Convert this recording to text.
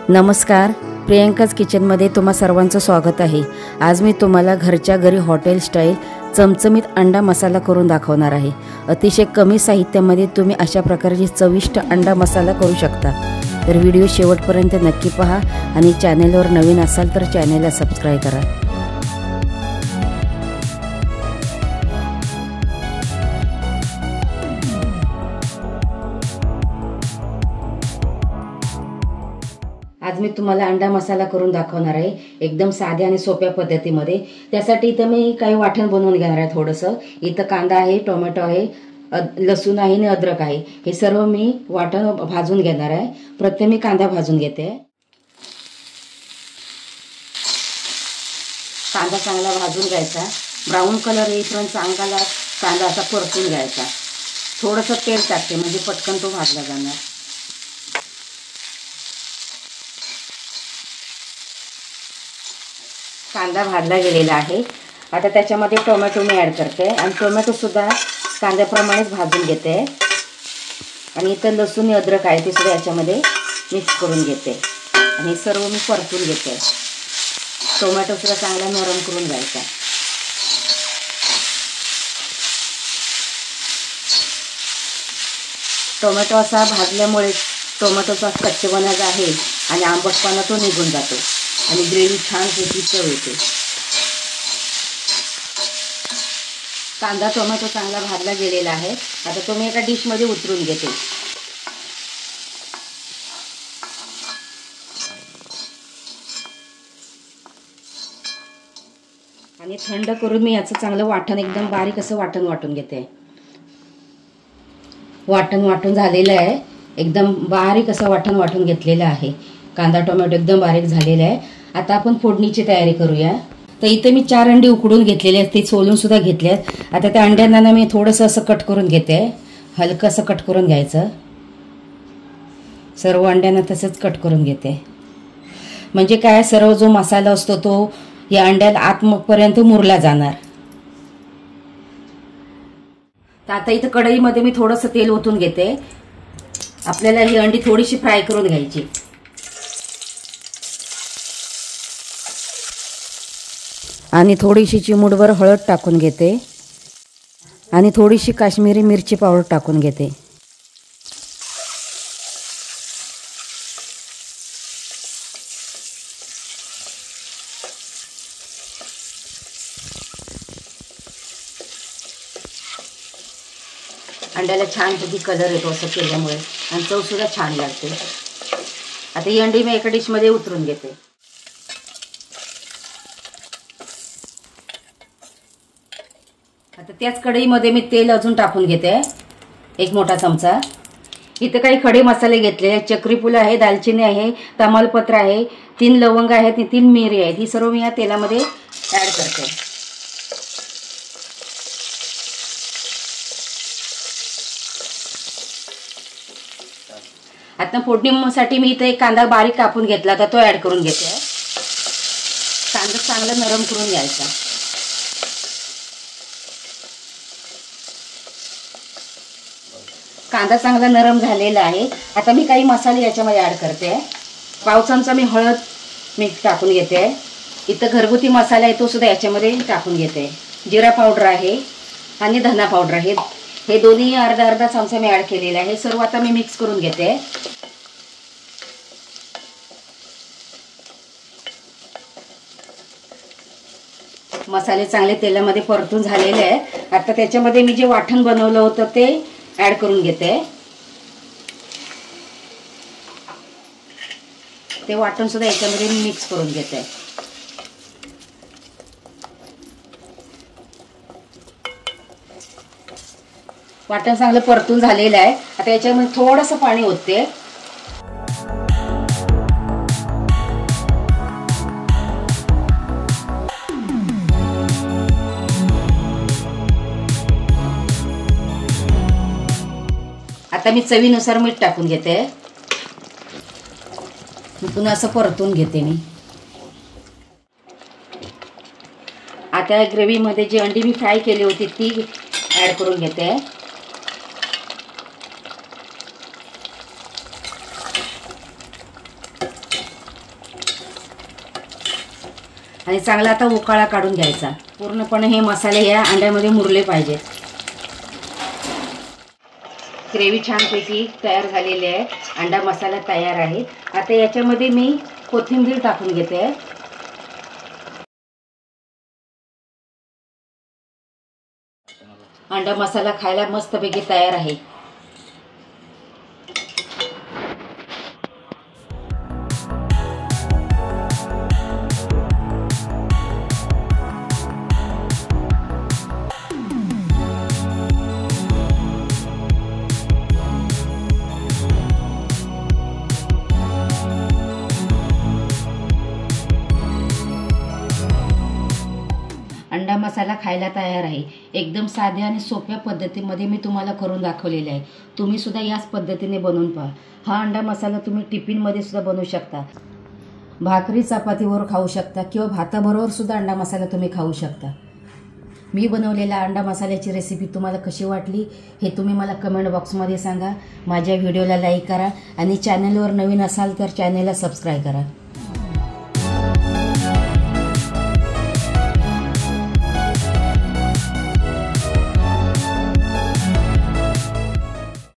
नमस्कार, प्रियंकाज किचनमध्ये तुम्हा सर्वांचं स्वागत आहे। आज मी तुम्हाला घरच्या घरी हॉटेल स्टाईल चमचमीत अंडा मसाला करून दाखवणार आहे। अतिशय कमी साहित्यामध्ये तुम्ही अशा प्रकारची चविष्ट अंडा मसाला करू शकता। तर व्हिडिओ शेवटपर्यंत नक्की पहा आणि चॅनलवर नवीन असाल तर चॅनलला सबस्क्राइब करा। आज मी तुम्हाला अंडा मसाला करून दाखवणार आहे, एकदम साध्या आणि सोप्या पद्धतीमध्ये। त्यासाठी इथे मी काही वाटण बनवून घेणार आहे। थोडंसं इथे कांदा आहे, टोमॅटो आहे, लसूण आहे आणि अद्रक आहे। हे सर्व मी वाटण भाजून घेणार आहे। प्रथम मी कांदा भाजून घेते। कांदा चांगला भाजून घ्यायचा, ब्राऊन कलर येईपर्यंत चांगला कांदा असा परतून घ्यायचा। थोडंसं तेल टाकते म्हणजे पटकन तो भाजला जाणार। कांदा भाजला गेलेला आहे। आता त्याच्यामध्ये टोमॅटो मी ॲड करते आणि टोमॅटो सुद्धा कांद्याप्रमाणेच भाजून घेते। आणि इथं लसूण आणि अद्रक आहे ते सुद्धा याच्यामध्ये मिक्स करून घेते आणि सर्व मी परतून घेते। टोमॅटो सुद्धा चांगला नरम करून घ्यायचा। टोमॅटो असा भाजल्यामुळे टोमॅटोचा कच्चेपणा जो आहे आणि आंबटपणा तो निघून जातो आणि ग्रेव्ही छान चव येते। कांदा टोमॅटो चांगला भाजला गेलेला आहे। आता तो मी एका डिशमध्ये उतरून घेते। आणि थंड करून मी याचं चांगलं वाटण एकदम बारीक असं वाटून घेते। वाटून झालेलं आहे, एकदम बारीक असं वाटून घेतलेलं आहे। कांदा टोमॅटो एकदम बारीक झालेला आहे। आता आपण फोडणीची तयारी करूया। तर इथे मी 4 अंडी उकडून घेतलेले आहेत, ते सोलून सुद्धा घेतले आहेत। आता त्या अंड्यांना मी थोडंसं असं कट करून घेते, हलकं असं कट करून घ्यायचं। सर्व अंड्यांना तसंच कट करून घेते, म्हणजे काय सर्व जो मसाला असतो तो या अंड्याला आतपर्यंत मुरला जाणार। तर आता इथं कढईमध्ये मी थोडंसं तेल ओतून घेते। आपल्याला ही अंडी थोडीशी फ्राय करून घ्यायची। आणि थोडीशी चिमूटभर हळद टाकून घेते आणि थोडीशी काश्मीरी मिरची पावडर टाकून घेते। अंड्याला छानपैकी कलर येतो असं केल्यामुळे आणि चव सुद्धा छान लागते। आता ही अंडी मी एका डिशमध्ये उतरून घेते। आता त्याच कढईमध्ये मी तेल अजून टाकून घेते, 1 मोठा चमचा। इथे काही खडे मसाले घेतले आहेत, चक्री फूल आहे, दालचिनी आहे, तमालपत्र आहे, 3 लवंग आहेत आणि 3 मिरी आहेत। ही सर्व मी या तेलामध्ये ॲड करते। आता फोडणीसाठी मी इथे एक कांदा बारीक कापून घेतला, तर तो ॲड करून घेते। कांदा चांगला नरम करून घ्यायचा। कांदा चांगला नरम झालेला आहे। आता मी काही मसाले याच्यामध्ये ॲड करते। पाव चमचा मी हळद टाकून घेते। इथं घरगुती मसाला आहे तो सुद्धा याच्यामध्ये टाकून घेते। जिरा पावडर आहे आणि धना पावडर आहे, हे दोन्ही अर्धा चमचा मी ॲड केलेले आहे। सर्व आता मी मिक्स करून घेते। मसाले चांगले तेलामध्ये परतून झालेले आहे। आता त्याच्यामध्ये मी जे वाटण बनवलं होतं ते ॲड करून घेते। ते वाटण सुद्धा याच्यामध्ये मिक्स करून घेते। वाटण चांगलं परतून झालेलं आहे। आता याच्यामध्ये थोडंसं पाणी ओतते। आता मी चवीनुसार मीठ टाकून घेते। पुन्हा असं परतून घेते मी। आता ग्रेव्हीमध्ये जी अंडी मी फ्राय केली होती ती ॲड करून घेते। आणि चांगला आता उकाळा काढून घ्यायचा। पूर्णपणे हे मसाले या अंड्यामध्ये मुरले पाहिजेत। ग्रेव्ही छानपैकी तयार झालेली आहे। अंडा मसाला तयार आहे। आता याच्यामध्ये मी कोथिंबीर टाकून घेते। अंडा मसाला खायला मस्तपैकी तयार आहे। अंडा मसाला खायला तयार आहे। एकदम साध्या आणि सोप्या पद्धतीमध्ये मी तुम्हाला करून दाखवलेले आहे। तुम्ही सुद्धा याच पद्धतीने बनवून पहा। हा अंडा मसाला तुम्ही टिफिनमध्ये सुद्धा बनवू शकता, भाकरी चपातीवर खाऊ शकता किंवा भाताबरोबर सुद्धा अंडा मसाला तुम्ही खाऊ शकता। मी बनवलेला अंडा मसाल्याची रेसिपी तुम्हाला कशी वाटली हे तुम्ही मला कमेंट बॉक्समध्ये सांगा। माझ्या व्हिडिओला लाईक करा आणि चॅनलवर नवीन असाल तर चॅनलला सबस्क्राईब करा।